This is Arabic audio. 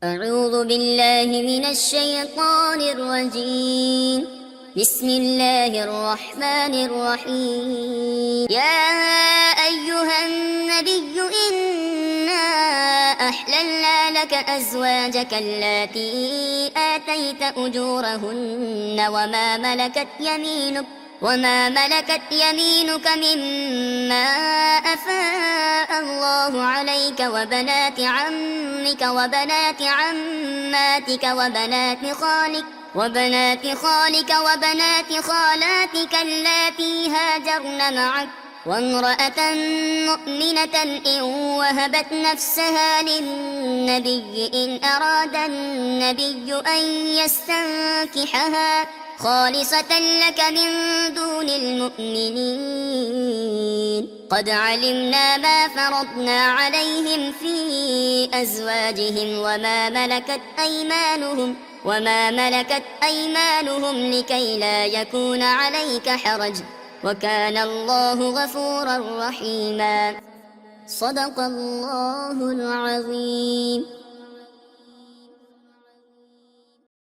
أعوذ بالله من الشيطان الرجيم. بسم الله الرحمن الرحيم. يا أيها النبي إنا أحللنا لك أزواجك اللاتي آتيت أجورهن وما ملكت يمينك مما أفاء الله عليك وبنات عمك وبنات عماتك وبنات خالك وبنات خالاتك اللاتي هاجرن معك وامرأة مؤمنة إن وهبت نفسها للنبي إن أراد النبي أن يستنكحها خالصة لك من دون المؤمنين. قد علمنا ما فرضنا عليهم في أزواجهم وما ملكت أيمانهم لكي لا يكون عليك حرج، وكان الله غفورا رحيما. صدق الله العظيم.